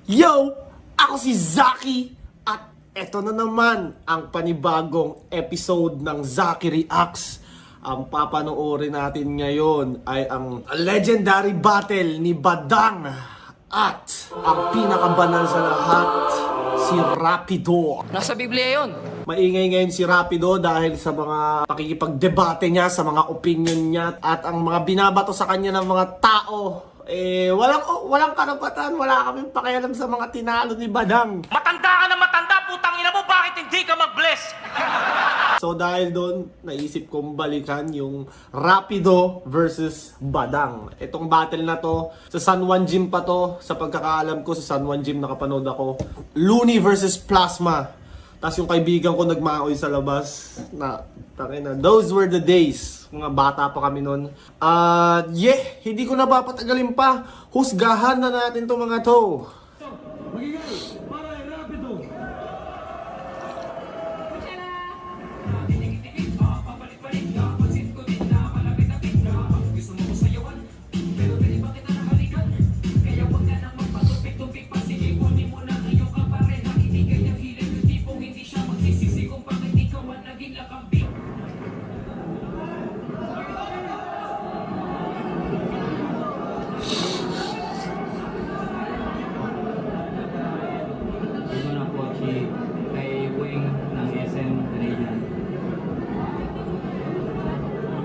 Yo! Ako si Zaki at eto na naman ang panibagong episode ng Zaki Reacts. Ang papanoorin natin ngayon ay ang legendary battle ni Badang at ang pinakabanal sa lahat, si Rapido. Nasa Biblia yun. Maingay ngayon si Rapido dahil sa mga pakikipagdebate niya, sa mga opinion niya at ang mga binabato sa kanya ng mga tao. Walang karapatan, wala kaming pakialam sa mga tinalo ni Badang. Matanda ka na matanda, putang ina mo, bakit hindi ka mag-bless? So dahil doon, naisip kong balikan yung Rapido versus Badang. Itong battle na to, sa San Juan Gym pa to, sa pagkakaalam ko, sa San Juan Gym nakapanood ako. Looney versus Plasma. Tapos yung kaibigan ko nagmaoy sa labas na, tangina, those were the days. Mga bata pa kami nun. Hindi ko na papatagalin pa. Husgahan na natin to mga to. Magigay para Rapido.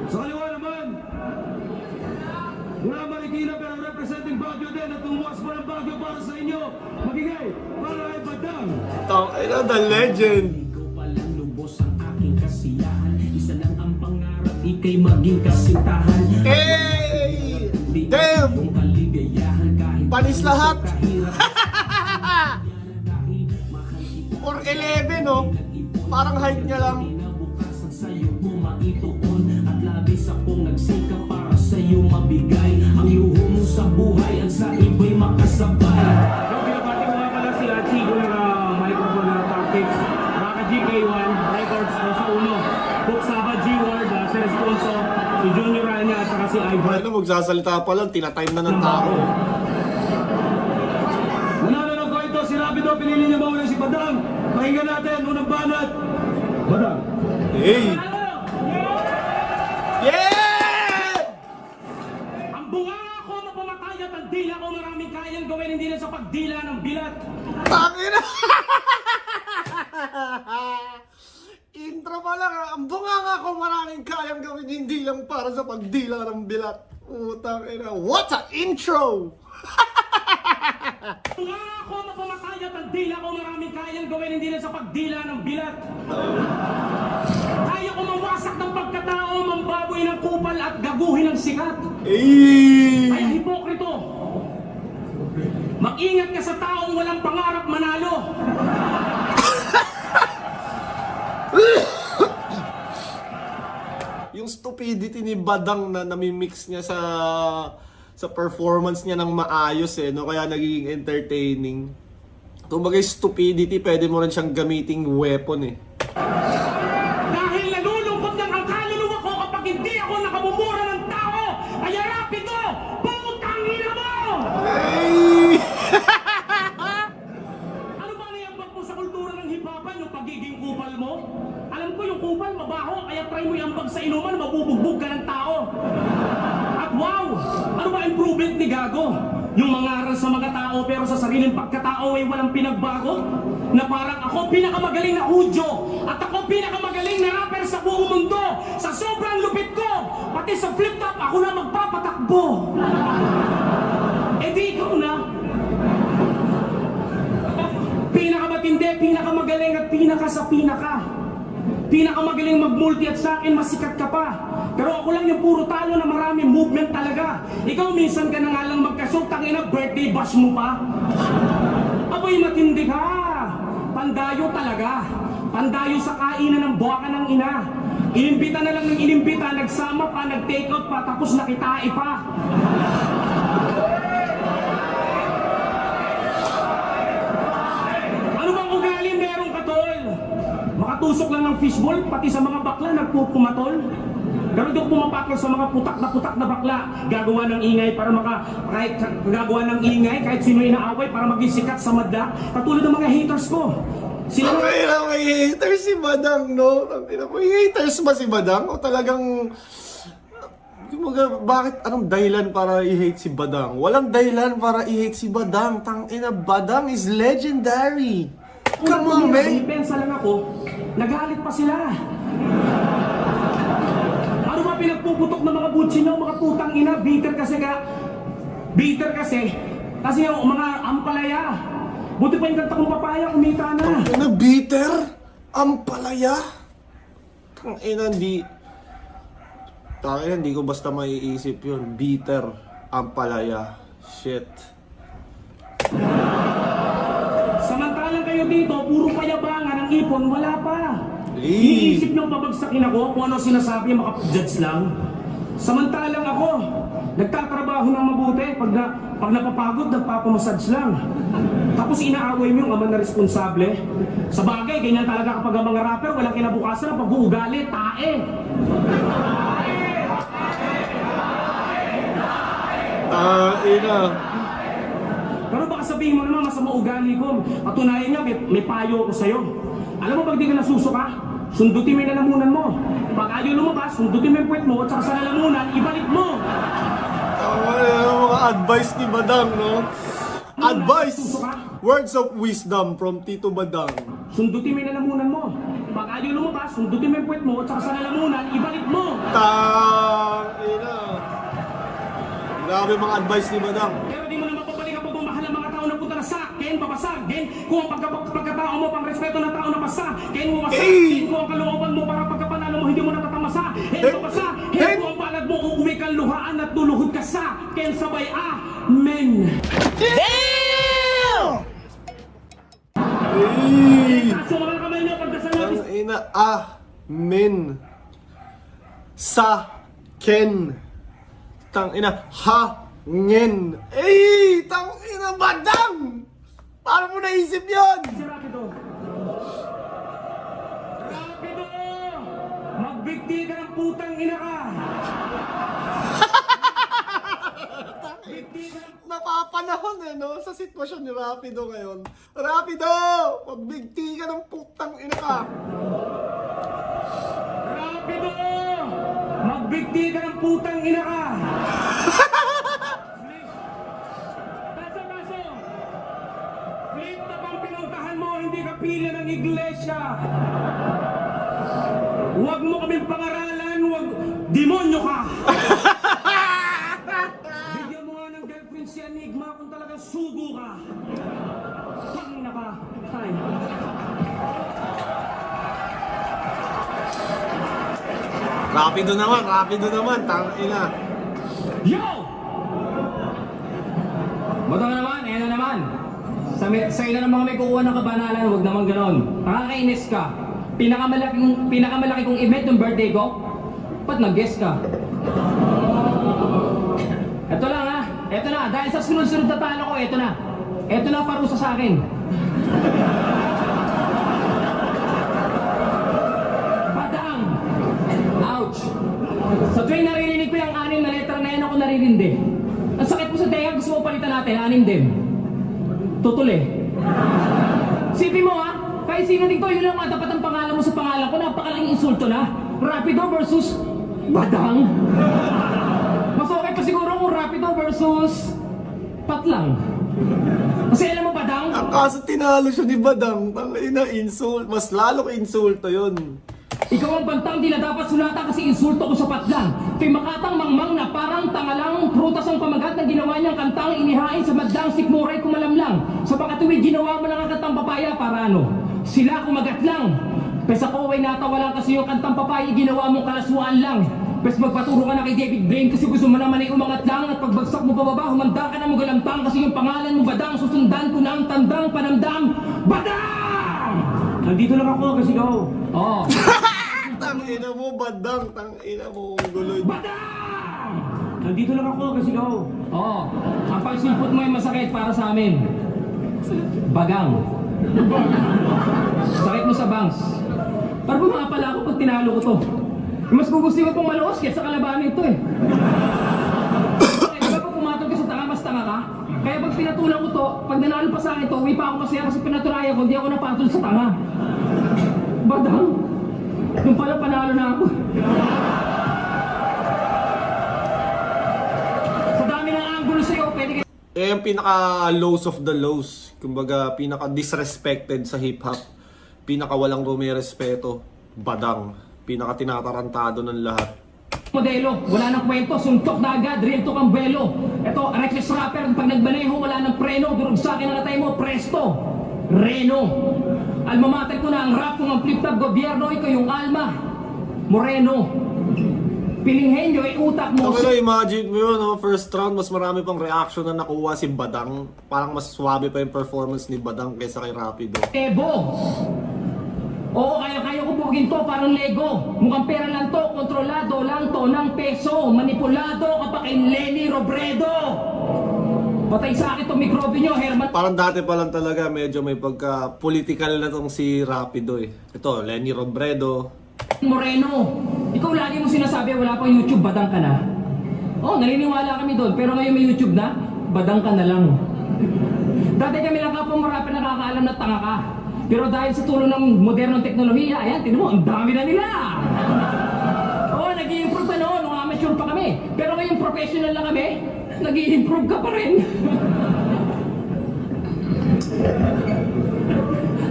Sa kaliwa naman, mula Marikina pero representing Baguio din at lumuwas pa ng Baguio para sa inyo. Magigay para kay Badang. Tangina, the legend. Ikaw palang lubos ang aking kasiyahan. Isa lang ang pangarap, ika'y maging kasintahan. Hey! Damn! Kung kaligayahan kahit Panis lahat! kahirap. 4'11", no? Parang height niya lang. Kinabukasan sa'yo bumaitoon at labis akong nagsikap para sa'yo mabigay ang luho mo sa buhay at sa iba'y makasabay. Pinapati ko nga pala si Chico ng microphone na tactics. Baka GK1 Records o sa uno. Book Saba G-Ward, sa responso, si Junior Rania at saka si Ivan. Ano, magsasalita pa lang, tinatime na ng tao. Nanalo ko ito, si Rapido, pinili niya mauna si Badang. Pakinggan natin, unang banat. Badang. Hey! Yeah! Ang bunganga ko na pumatay at ang dila ko maraming kayang gawin hindi lang sa pagdila ng bilat. Tangina! Intro pa lang, ang bunganga ko maraming kayang gawin, hindi lang para sa pagdila ng bilat. Utang ina, what a intro! Bunganga ko na pumatay at ang dila ko maraming kayang gawin hindi lang sa pagdila ng bilat. Kaya ko mawasak ng pagkatao, mambaboy ng kupal at gaguhin ng sikat. Hey! Kaya hipokrito, mag-ingat ka sa taong walang pangarap manalo. Yung stupidity ni Badang na namimix niya sa performance niya ng maayos no, kaya nagiging entertaining. Kumbaga stupidity, pwede mo rin siyang gamiting weapon Dahil nalulungkot lang ang kaluluwa ko kapag hindi ako nakamumura ng tao. Kaya Rapido, putang ina mo! Hey! Ano ba naiambag mo sa kultura ng hip-hopan yung pagiging kupal mo? Alam ko yung kupal mabaho, kaya try mo iambag sa inuman, mabubugbog ka ng tao. At wow! Ano ba improvement ni Gago? Yung mangaral sa mga tao pero sa sariling pagkatao ay walang pinagbago? Na parang ako pinakamagaling na Hudyo at ako pinakamagaling na rapper sa buong mundo. Sa sobrang lupit ko, pati sa flip-top ako na magpapatakbo. Eh di ikaw na. Pinakamatindi, pinakamagaling at pinaka sa pinaka. Pinakamagaling mag-multi at sa akin masikat ka pa. Pero ako lang yung puro talo na maraming movement talaga. Ikaw minsan ka na nga lang magkashoot, tangina birthday bash mo pa. Aboy matindi ka. Pandayo talaga. Pandayo sa kainan ng buwaka ng ina. Inimbita na lang ng inimbita, nagsama pa, nag-take out pa, tapos nakitai pa. Ano bang ugali merong katol? Makatusok lang ng fishball, pati sa mga bakla nagpupumatol. Pero hindi ako pumapakol sa mga putak na bakla. Gagawa ng ingay para gagawa ng ingay kahit sino inaaway para maging sikat sa madla. Katulad ng mga haters ko. Sila May haters si Badang, no? May haters ba si Badang? O talagang... Bakit? Anong dahilan para i-hate si Badang? Walang dahilan para i-hate si Badang. Tangina, Badang is legendary. Come on, man. Depensa lang ako, nagalit pa sila. Ano ba pinagpuputok ng mga butsin nyo, mga putang ina? Bitter kasi. Kasi yung mga ampalaya. Buti pa yung kanta kong papaya, kumita na. Ano, bitter? Ampalaya? Tangina, hindi ko basta maiisip yun. Bitter, ampalaya. Shit. Samantalang kayo dito, puro payabangan ang ipon, wala pa. Lee. Iniisip nyo pabagsakin ako kung ano sinasabi, makapag-judge lang. Samantalang ako, nagtatrabaho ng mabuti. Pag napapagod, nagpapamassage lang. Tapos inaaway mo yung ama na responsable. Sa bagay, ganyan talaga kapag ang mga rapper, walang kinabukasan ng pag-uugali, tae. Ina. Pero baka sabihin mo naman, masama ugali ko. Patunayan niya, may payo ako sa'yo. Alam mo, pag di ka nasusuka, sundutin mo yung lalamunan mo. Pag ayaw lumabas, sundutin mo yung puwet mo, at saka sa lalamunan, ibalik mo. Tama yung mga advice ni Badang, no? Advice! Words of wisdom from Tito Badang. Sundutin mo yung lalamunan mo. Pag ayaw lumabas, sundutin mo yung puwet mo, at saka sa lalamunan, ibalik mo. Ina. Grabe mga advice ni Badang. Pero di mo naman papalik ang pagmamahal ng mga tao na punta na sakin, papasagin. Kung ang pagkatao mo, pang respeto ng tao na pasakin mo masakin. Kung ang kalooban mo para pagkapanalo mo, hindi mo natatamasa. Papasa, kung ang palad mo, uuwi kang luhaan at luluhod ka sa ken sabay amen. Taso mga kamay niyo, pagdasal natin. Ina, amen. Sa ken. Tangina, hangin. Tangina, Badang! Paano mo naisip yun? Si Rapido. Rapido! Magbigti ka ng putang ina ka. Bigti ka ng... Napapanahon no? Sa sitwasyon ni Rapido ngayon. Rapido! Magbigti ka ng putang ina ka. Rapido! Magbigti ka ng putang ina ka. Kaso. Flip na bang pinuntahan mo, hindi ka pila ng iglesia. Huwag mo kaming pangaralan, demonyo ka. Bigyan mo nga ng girlfriend si Enigma kung talagang sugo ka. Pangina ka. Ay. Rapido naman, tangina. Yo! Bato na naman, ayan na naman. Sa ina ng mga may kukuha ng kabanalan, huwag naman ganon. Nakakainis ka. Pinakamalaki kong event ng birthday ko, ba't nag-guess ka? Eto lang ha, eto na, dahil sa sunod-sunod na talo ko, eto na. Eto na parusa sa akin. Badang! Ouch! Sa tuwing naririnig ko yung 6 na letra na yan ako naririndi. Ang sakit mo sa tenga, gusto mo palitan natin, 6 din. Tutuli. Sipin mo ha, kahit sino dito, yun lang matapat ang pangalan mo sa pangalan ko, napakalaking insulto na. Rapido versus Badang. Mas okay pa siguro kung Rapido versus Patlang. Kasi alam mo Badang? Ang kaso tinalo siya ni Badang. Tangina, insult. Mas lalo insulto yun. Ikaw ang bantang di na dapat sulatan kasi insulto ko sa Patlang. Kay makatang mangmang na parang tangalang prutas ang pamagat na ginawa niyang kantang inihain sa madlang sikmuray kumalamlang. Sa pagkatuwid ginawa mo lang ang kantang papaya para ano? Sila kumagat lang. Pesa ko ay natawa lang kasi yung kantang papaya ginawa mong kalaswaan lang. Pes magpaturo ka na kay David Blaine kasi gusto mo naman ay umangat lang at pagbagsak mo pababa humanda ka na mo galantang kasi yung pangalan mo Badang susundan ko na ang tandang panamdam Badang! Nandito lang ako kasi go. Oo. Tangina mo, Badang. Tangina mo, guloy. Badang! Nandito lang ako kasi go. Oo. Ang pagsimpot mo ay masakit para sa amin. Bagang. Sakit mo sa bangs. Para bumapala ako pag tinalo ko to. Mas gugustuhin ko pong maluos kaysa kalabanin ito eh. Di ba pag pumatol ka sa tanga, mas tanga ka? Kaya pag pinatulan ko to, pag nanalo pa sa akin to, uwi pa ako masaya kasi pinatulayan ko, hindi ako napatol sa tanga. Badang, yung pala panalo na ako. Sa dami ng angulo sa'yo, pwede ka... Eh, yung pinaka-lows of the lows. Kumbaga, pinaka-disrespected sa hip-hop. Pinaka-walang rumirespeto. Badang. Pinaka-tinatarantado ng lahat. Modelo, wala nang kwento, suntok na agad, real talk ang buwelo. Ito, reckless rapper, pag nagbaneho, wala nang preno, durog sa akin ang atay mo, presto, Reno. Alma mater ko na ang rap kung ang flip-top gobyerno, ikaw yung alma, Moreno. Pilinghenyo, utak mo. Pero imagine mo yun, no? First round, mas marami pang reaction na nakuha si Badang. Parang mas swabe pa yung performance ni Badang kaysa kay Rapido. Ebo. Oo, kaya ko bugin to, parang Lego. Mukhang pera lang to, kontrolado lang to ng peso. Manipulado kapag kay Lenny Robredo. Patay sa akin itong mikrobyo nyo, Herman. Parang dati pa lang talaga, medyo may pagka-political na tong si Rapido eh. Ito, Lenny Robredo. Moreno, ikaw lagi mo sinasabi wala pang YouTube, badang ka na. Oo, naniniwala kami doon, pero ngayon may YouTube na, badang ka na lang. Dati kami lang kapong marami nakakaalam na tanga ka. Pero dahil sa tulong ng modernong teknolohiya, ayan, tinan mo, ang dami na nila! Oo, nag-i-improve pa noon, nung amateur pa kami. Pero ngayon professional na kami, nag-i-improve ka pa rin.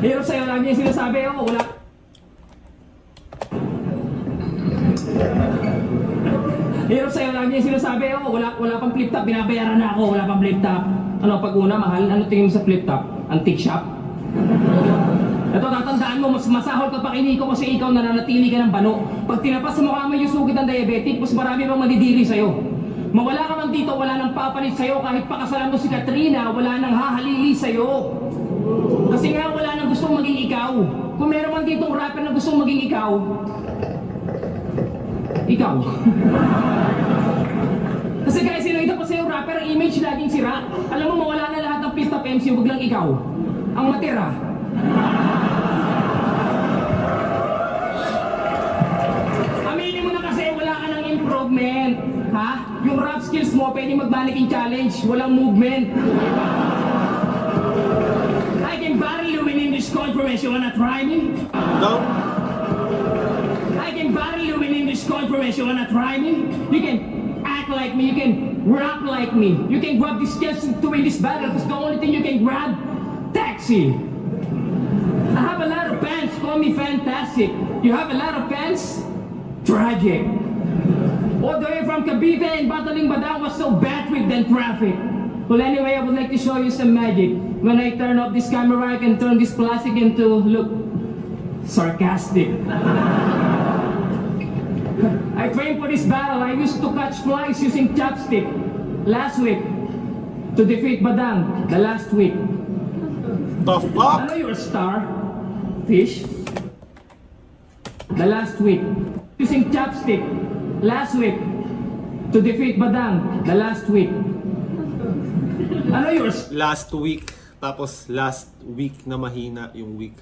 Hirap sa'yo, lagi yung sinasabi, oh, wala... Hirap sa'yo, lagi yung sinasabi, oh, wala pang flip-top, binabayaran na ako, wala pang flip-top. Ano, pag una, mahal, ano tingin mo sa flip-top? Antique shop? Ito, tatandaan mo, mas masahol ka pa kiniko kasi ikaw nananatili ka ng bano. Pag tinapas sa mukha mo yung sugit ng diabetic, mas marami pang madidiri sa'yo. Mawala ka man dito, wala nang papalit sa'yo. Kahit pakasalan mo si Katrina, wala nang hahalili sa'yo. Kasi nga, wala nang gustong maging ikaw. Kung meron man ditong rapper na gustong maging ikaw, ikaw. Kasi guys, sinakita pa sa'yo rapper, ang image laging sira. Alam mo, mawala na lahat ng flip-top MC, wag lang ikaw ang matira. Aminin mo na kasi wala ka ng improvement. Ha? Yung rap skills mo, pwede mag-mannequin challenge. Walang movement. I can barely win in this conference. You wanna try me? No? I can barely win in this conference. You wanna try me? You can act like me. You can rap like me. You can grab this chance to win this battle because the only thing you can grab, taxi. I have a lot of fans, call me fantastic. You have a lot of fans? Tragic. All the way from Cavite and battling Badang was so bad with than traffic. Well, anyway, I would like to show you some magic. When I turn off this camera, I can turn this plastic into, look, sarcastic. I trained for this battle. I used to catch flies using chopstick. Last week, to defeat Badang, the last week. The I fuck? know you're a star, fish. The last week, using chopstick. Last week, to defeat Badang. The last week. I know you're a Last week. Tapos last week na mahina yung week.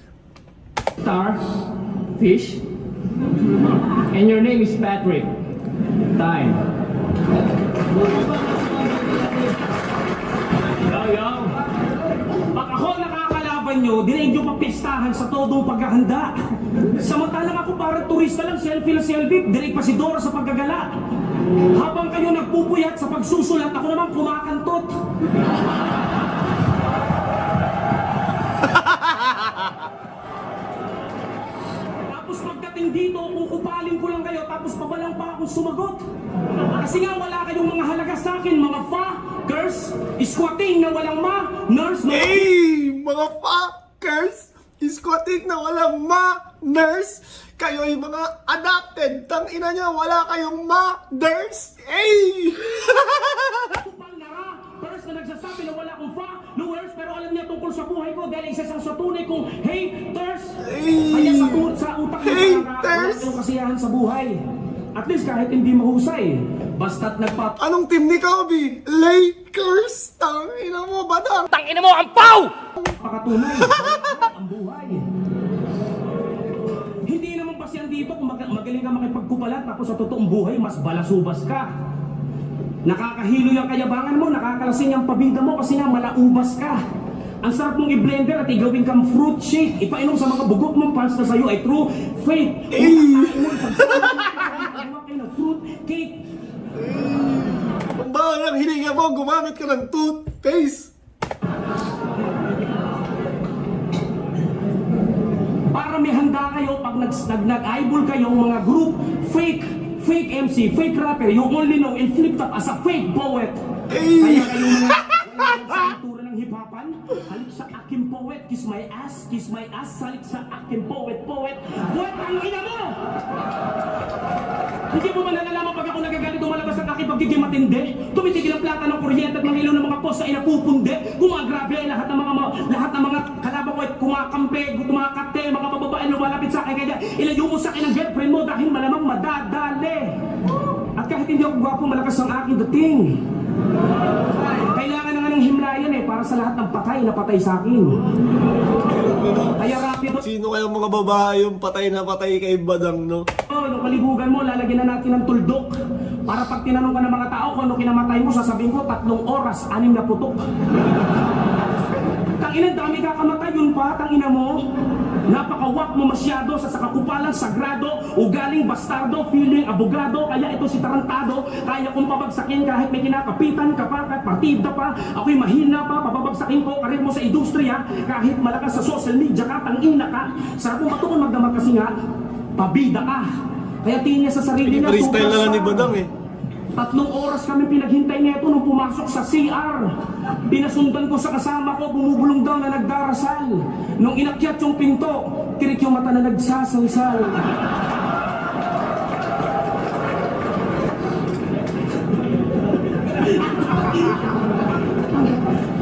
star, fish. And your name is Patrick. Time. Yaw. Pag ako nakakalaban nyo, dinaig nyo papistahan sa todong paghahanda. Samantalang ako parang turista lang, selfie na selfie, direct pa si Dora sa paggagala. Habang kayo nagpupuyat sa pagsusulat, ako naman kumakantot. Tapos pagdating dito, kukupaling ko lang kayo, tapos pabalang pa akong sumagot. Kasi nga wala kayong mga halaga sa akin, mga fuckers, squatting na walang nurse, no? Hey! Mga fuckers! Squatting na walang nurse! Kayo'y mga adopted! Tangina nyo, wala kayong nurse! Hey! Kupal na ra, first na nagsasabi na wala akong followers, pero alam niya tungkol sa buhay ko dahil isa sa tunay kong haters. Hey! Kaya sa utak niya wala Haters! kayong kasiyahan sa buhay. At least kahit hindi mahusay, basta't Anong team ni Kobe? Lakers! Tangina mo, Badang! Tangina mo, ampaw! pakatunan ang buhay. Hindi naman ba siyang di dito kung magaling ka makipagkupalan tapos sa totoong buhay mas balasubas ka. Nakakahilo yung kayabangan mo, nakakalasing ang pabida mo kasi nga malaubas ka. Ang sarap mong i-blender at igawin kang fruit shake. Ipainom sa mga bugok mong fans na sa'yo ay true faith. Kung mo ipagsasabi kayo ng fruit cake. Kung ba ang hininga mo, gumamit ka ng toothpaste. Para may handa kayo pag nag-eyeball kayong mga group, fake MC, fake rapper, you only know and flip top as a fake poet. Kaya kayong mga sa kultura ng hip-hopan, halik sa akin poet, kiss my ass, halik sa akin poet, poet ang ina mo! Hindi mo ba nalalaman pag ako nagagalit lumalabas ang aking pagiging matindi? Tumitigil ang plata ng kuryente at mga ilaw ng mga post sa inapupunde. Gumagrabe lahat ng mga kalaban ko at kumakampi, kumakate, mga bababae lumalapit sa akin. Kaya ilayo mo sa akin ang girlfriend mo dahil malamang madadali. At kahit hindi ako gwapo, malakas ang aking dating. Kailangan na nga ng himlayan para sa lahat ng patay na patay sa akin. Kaya rapido. Sino kayang mga babae yung patay na patay kay Badang, no? Yung kalibugan mo, lalagyan na natin ng tuldok. Para pag tinanong ka ng mga tao kung ano kinamatay mo, sasabihin ko 3 oras, 6 na putok. Tangina, dami kakamatay, yun pa, tangina mo. Napakawak mo masyado sa kakupalang sagrado, ugaling bastardo, feeling abogado, kaya ito si tarantado, kaya kong pabagsakin kahit may kinakapitan ka pa, kahit partida pa, ako'y mahina pa, papabagsakin ko, karir mo sa industriya, kahit malakas sa social media ka, tangina ka, sarap mo matukon magdamag kasi nga, pabida ka. Kaya tingin niya sa sarili niya, Freestyle na lang ni Badang 3 oras kami pinaghintay nito nung pumasok sa CR. Pinasundan ko sa kasama ko, bumubulong daw na nagdarasal. Nung inakyat yung pinto, tirik yung mata na nagsasalsal.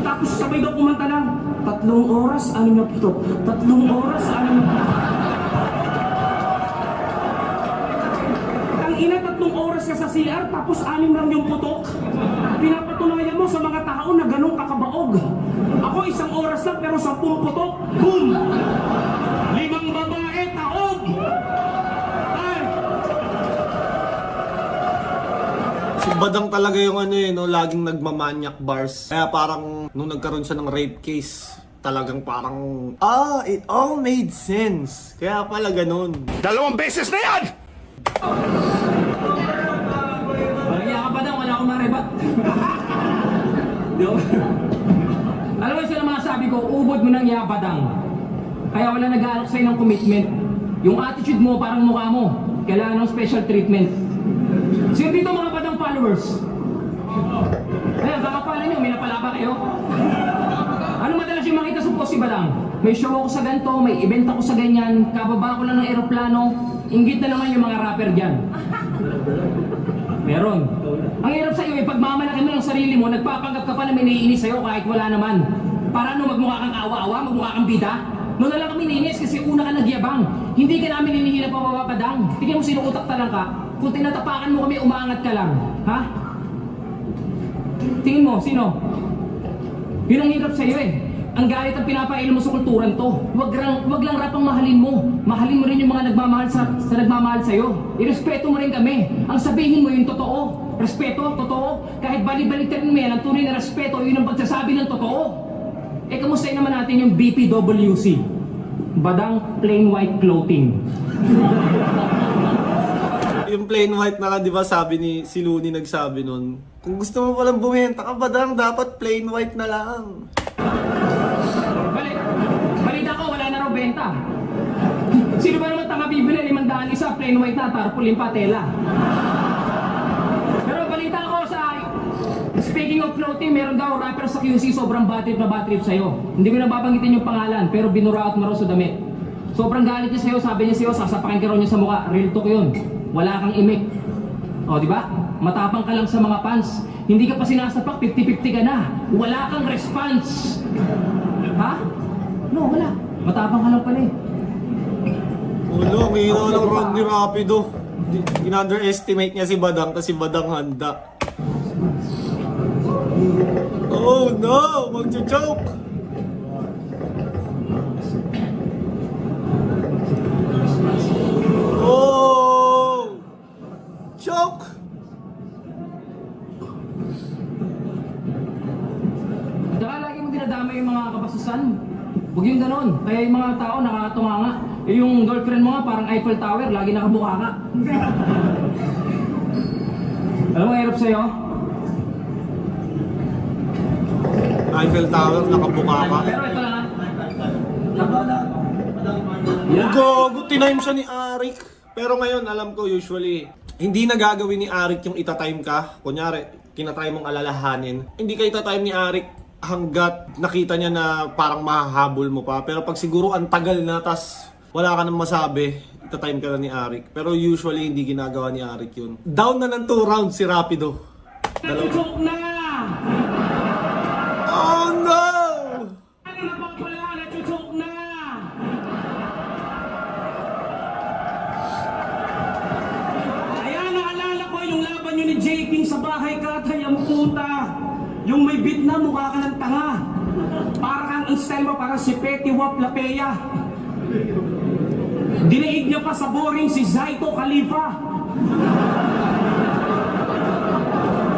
Tapos sabay daw kumanta ng 3 oras, 6 na putok. 3 oras, 6 na ina, 3 oras ka sa CR, tapos 6 lang yung putok. Pinapatunayan mo sa mga tao na ganun kakabaog. Ako 1 oras lang, pero 10 putok. Boom! 5 babae, taog! Ay! Si Badang talaga yung no, laging nagmamanyak bars. Kaya parang nung nagkaroon siya ng rape case, talagang parang, it all made sense. Kaya pala ganun. 2 beses na yan! Kaya ka ba daw, wala akong marebat. Alam mo sila mga sabi ko, ubod mo ng yabadang. Kaya wala nag-aalok sa'yo ng commitment. Yung attitude mo, parang mukha mo. Kailangan ng special treatment. Sino dito mga badang followers? Ayan, kakapala nyo, may napalaba kayo. Ano madalas yung makita sa post si Badang? May show ako sa ganito, may event ako sa ganyan, kababa ko lang ng eroplano, inggit na naman yung mga rapper dyan. Meron. Ang hirap sa'yo, pagmamalaki mo ng sarili mo, nagpapanggap ka pa na may naiinis sa'yo kahit wala naman. Para ano, magmukha kang awa-awa, magmukha kang bida? Noon na lang kami naiinis kasi una ka nagyabang. Hindi ka namin hinihila pa mapapadang. Tingnan mo sino utak talang ka. Kung tinatapakan mo kami, umaangat ka lang. Ha? Tingin mo, sino? Yun ang hirap sa'yo Ang galit ang pinapailan mo sa kulturan to. Wag lang rapang mahalin mo. Mahalin mo rin yung mga nagmamahal sa nagmamahal sa'yo. Irespeto mo rin kami. Ang sabihin mo yung totoo. Respeto, totoo. Kahit balik-baliktarin mo yan, ang tunay na respeto, yun ang pagsasabi ng totoo. Kamustahin naman natin yung BPWC. Badang plain white clothing. Yung plain white na lang, di ba sabi ni si Looney nagsabi nun, kung gusto mo palang bumenta ka, Badang, dapat plain white na lang. Balita ko, wala na raw benta. Sino ba naman tanga bibili? 500 isa, plain white na, tarpaulin pa, tela. Pero balita ko sa... Speaking of clothing, meron daw rapper sa QC sobrang bad trip sa'yo. Hindi ko na babanggitin yung pangalan, pero binuraot mo raw sa damit. Sobrang galit niya sa'yo, sabi niya sa'yo, sasapakin ka raw niya sa mukha. Real talk yun. Wala kang imik. O, di ba? Matapang ka lang sa mga fans. Hindi ka pa sinasapak, 50-50 ka na. Wala kang response. Ha? No, wala. Matapang ka lang pala Ulo, ang hina ng Ronnie Rapido. In-underestimate niya si Badang kasi Badang handa. Oh no! Magja-joke! Oh! Huwag yung ganon. Kaya yung mga tao nakakatunga nga. Eh, yung girlfriend mo nga parang Eiffel Tower, lagi nakabuka ka. Alam mo, hirap sa'yo? Eiffel Tower, nakabuka ka. Pero ito lang. Gogo, tinime siya ni Arik. Pero ngayon, alam ko usually, hindi na gagawin ni Arik yung itatime ka. Kunyari, kinatry mong alalahanin. Hindi ka itatime ni Arik hanggat nakita niya na parang mahahabol mo pa. Pero pag siguro ang tagal na, tas wala ka nang masabi, itatime ka na ni Arik. Pero usually, hindi ginagawa ni Arik yun. Down na ng 2 rounds si Rapido. Natutok na! Oh no! Ano na bang pala? Natutok na! Kaya naalala ko yung laban nyo ni J. King sa bahay katay ang puta. Yung may beat na mukha ka ng tanga. Parang ang style mo parang si Petty Wap Lapea. Dinaig niya pa sa boring si Zaito Khalifa.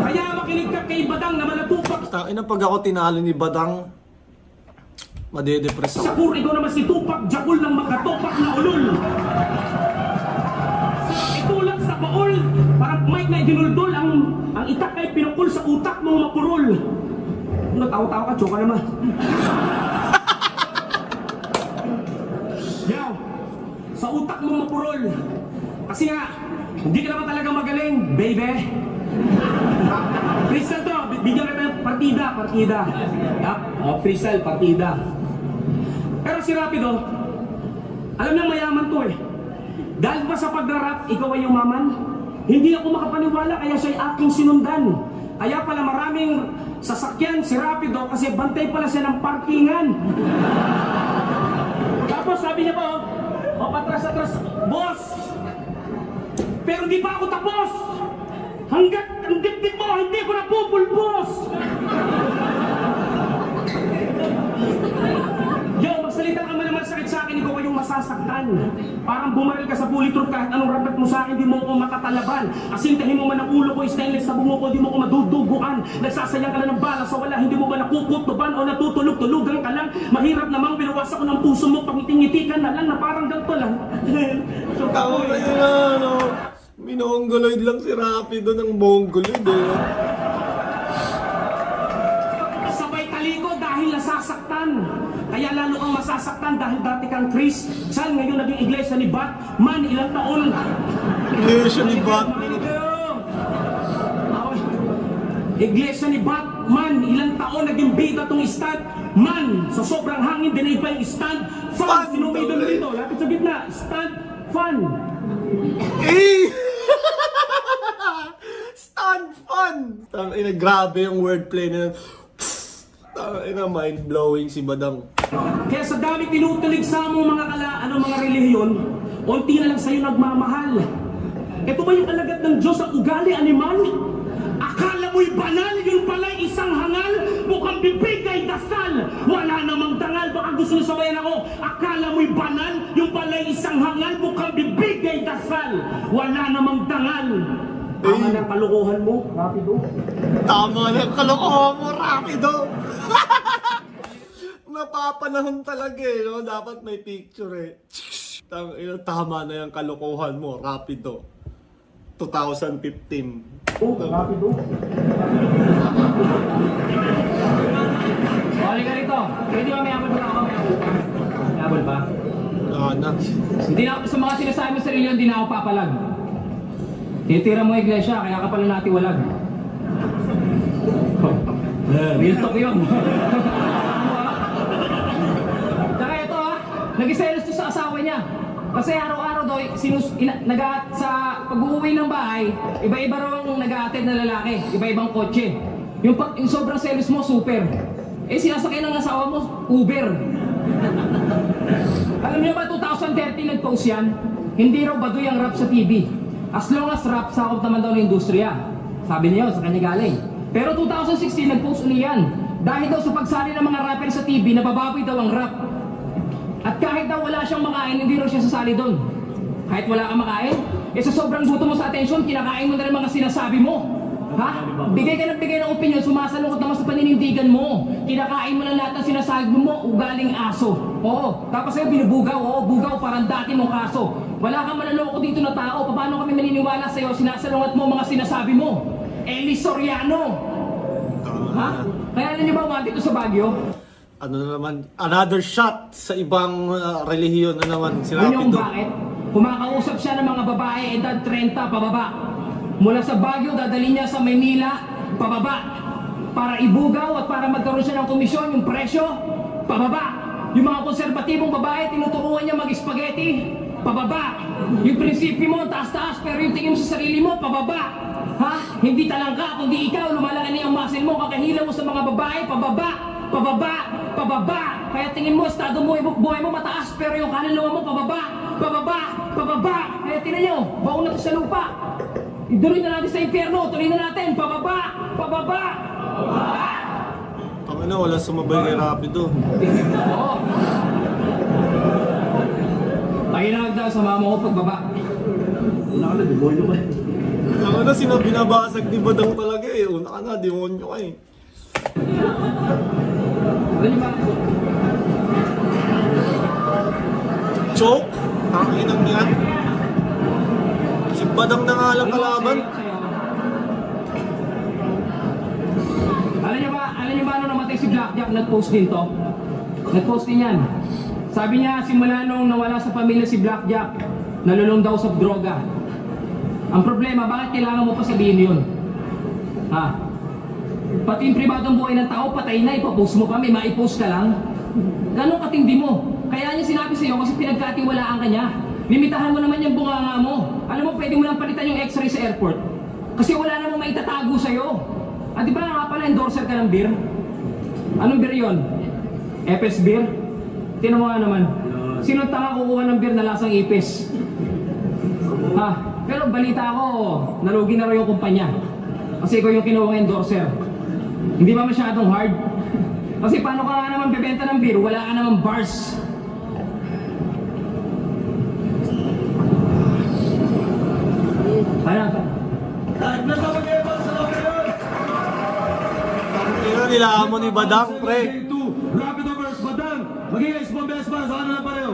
Kaya makinig ka kay Badang na malatupak Ina, pag ako tinalo ni Badang, madedepress sa ako. puri ko naman si Tupac Jakul ng makatopak na ulol. Sarap itulak sa baol, parang mic na ginuldol, ang itak ay pinukul sa utak mong mapurol. Natawa-tawa ka, choka naman. Yaw, sa utak mong mapurol. Kasi nga, hindi ka naman talaga magaling, baby. Freestyle to, bigyan kita ng partida. Freestyle, partida. Pero si Rapido, alam niyang mayaman to eh. Dahil ba sa pagra-rap, ikaw ay umaman? Hindi ako makapaniwala kaya siya'y aking sinundan. Kaya pala maraming sasakyan si Rapido kasi bantay pala siya ng parkingan. Tapos sabi niya pa, patras-atras, boss! Pero di pa ako tapos! Hanggat ang dibdib mo, hindi ko napupulbos! Yo, magsalita ka man naman sakit sa akin, ikaw ay yung masasaktan. Parang bumaril ka sa bulletproof kahit anong rabat mo sa akin, di mo ako matatalaban. Asintahin mo man ang ulo ko, stainless sa bungo ko, di mo ako maduduguan. Nagsasayang ka na ng bala sa wala, hindi mo ba nakukutuban o natutulog-tulugan ka lang. Mahirap namang binawasan ko ng puso mo, pangiti-ngiti ka na lang na parang ganito lang. So, Tama na yun, ano. Minongoloid lang si Rapido ng mongoloid eh. sabay taliko dahil nasasaktan. Kaya lalo kang masasaktan dahil dati kang Chris. Saan ngayon naging iglesia ni Batman? Ilang taon? Iglesia ni Batman. Iglesia ni Batman. Ilang taon naging bida tong stand. Man, sa sobrang hangin, dinay pa yung stand. Fun Fan, sino may daw doon eh. dito? Lapit sa gitna. Stand, fun. Eh! Stand fun! Tangina, grabe yung wordplay na. Tangina, mind-blowing si Badang. Kaya sa dami tinutulig sa mong mga relihiyon, unti na lang sa'yo nagmamahal. Ito ba yung alagad ng Diyos ang ugali, animal? Akala mo'y banal, yun pala'y isang hangal. Mukhang bibig ay dasal, wala namang dangal. Baka gusto nyo sabayan ako. Akala mo'y banal, yung pala'y isang hangal. Mukhang bibig ay dasal, wala namang dangal. Tama na ang kalokohan mo, Rapido. Tama na yung kalokohan mo, Rapido! Napapanahon talaga eh, no? Dapat may picture eh. Tama na yung kalokohan mo, Rapido. 2015. Oh, Rapido. Balik ka rito. Pwede ba may abol ba ako? May abol ba? Na. Hindi na ako sa mga sinasabi mo sa reliyon, hindi na ako papalag. Titira mo iglesia, kaya ka pala natiwalag. Real talk yun. Tsaka ito nagiselos to sa asawa niya. Kasi araw-araw daw, sa pag-uwi ng bahay, iba-iba raw ang nag-a-attend na lalaki, iba-ibang kotse. Yung sobrang selos mo, super. Eh sinasakay ng asawa mo, Uber. Alam niyo ba, 2013 nag-post yan? Hindi raw baduy ang rap sa TV. As long as rap, sakop naman daw ng industriya. Sabi niya sa kanya galing. Pero 2016 nag-post uli yan. Dahil daw sa pagsali ng mga rapper sa TV, nabababoy daw ang rap. At kahit daw wala siyang makain, hindi raw siya sasali doon. Kahit wala kang makain, sa sobrang gutom mo sa attention, kinakain mo na rin mga sinasabi mo. Ha? Bigay ka ng opinion, sumasalungot naman sa paninindigan mo. Kinakain mo lang lahat ng sinasabi mo, ugaling aso. Oo, tapos sa'yo binubugaw, bugaw parang dati mong kaso. Wala kang manaloko dito na tao, paano kami maniniwala sa'yo, sinasalungat mo mga sinasabi mo. Eli Soriano. Ha? Kaya alam niyo ba umabot dito sa Baguio? Ano na naman, another shot sa ibang relihiyon na naman si Alam niyo kung Rapido. bakit? Kumakausap siya ng mga babae edad 30 pababa. Mula sa Baguio, dadalhin niya sa Maynila, pababa. Para ibugaw at para magkaroon siya ng komisyon, yung presyo, pababa. Yung mga konserbatibong babae, tinuturuan niya mag-spaghetti, pababa. Yung prinsipyo mo, taas-taas, pero yung tingin mo sa sarili mo, pababa. Ha? Hindi talangka, kundi ikaw, lumalaki na yung muscle mo, kakahila mo sa mga babae, pababa, pababa, pababa. Kaya tingin mo, estado mo, buhay mo mataas, pero yung kaluluwa mo, pababa, pababa, pababa. Kaya tingnan nyo, baon na to sa lupa. Iduloy na natin sa impyerno, tuloy na natin, pababa, pababa. Tangina, wala sumabay kay Rapido. Oo. Pakinawag daw sa mama ko pagbaba. Wala ka na, demonyo ka. Tangina, binabasag ni Badang talaga eh. Una ka na, demonyo ka eh. Alam niyo ba? Choke? Tanginang yan. Si Badang na nga lang kalaban. Alam niyo ba nung namatay si Blackjack, nag-post din to? Nag-post din yan. Sabi niya, simula nung nawala sa pamilya si Blackjack, nalulong daw sa droga. Ang problema, bakit kailangan mo pa sabihin yun? Ha? Pati yung pribadong buhay ng tao, patay na, ipapost mo pa, may maipost ka lang. Ganun katindi mo. Kaya niya sinabi sa'yo kasi pinagkatiwalaan ka niya. Limitahan mo naman yung bunganga mo. Alam mo, pwede mo lang palitan yung x-ray sa airport. Kasi wala namang maitatago sa'yo. At di ba nga pala, endorser ka ng beer? Anong beer yun? Epes beer? Tinan mo nga naman. Sino tanga kukuha ng beer na lasang ipis? Ha? Pero balita ko, nalugi na raw yung kumpanya. Kasi ikaw yung kinuha ng endorser. Hindi ba masyadong hard? Kasi paano ka nga naman bebenta ng beer? Wala ka naman bars. Ano? Tangina, nilaan mo ni Badang, pre. Rapido versus Badang. Mag-i-ice mo best man sa ano na pareho.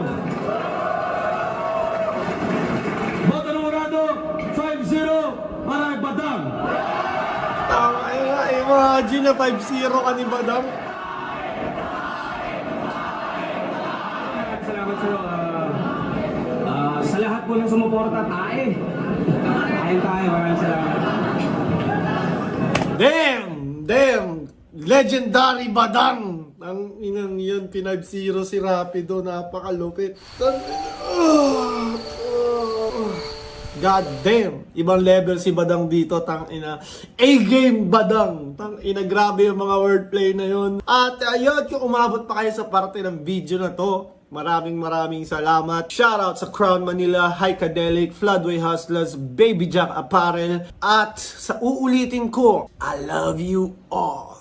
Boto numurado 5-0 para kay Badang. Tangina, imagine na 5-0 ka ni Badang. Salamat sa'yo. Sa lahat po ng sumuporta, tae. Tayo, maraming salamat. Damn! Legendary Badang! Ang inan yun, 5-0 si Rapido, napakalupit. God damn! Ibang level si Badang dito, tangina. A-game Badang! Tangina, grabe yung mga wordplay na yun. At ayun, kung umabot pa kayo sa parte ng video na to, maraming salamat. Shoutout sa Crown Manila, Hikadelic, Floodway Hustlers, Baby Jack Apparel. At sa uulitin ko, I love you all.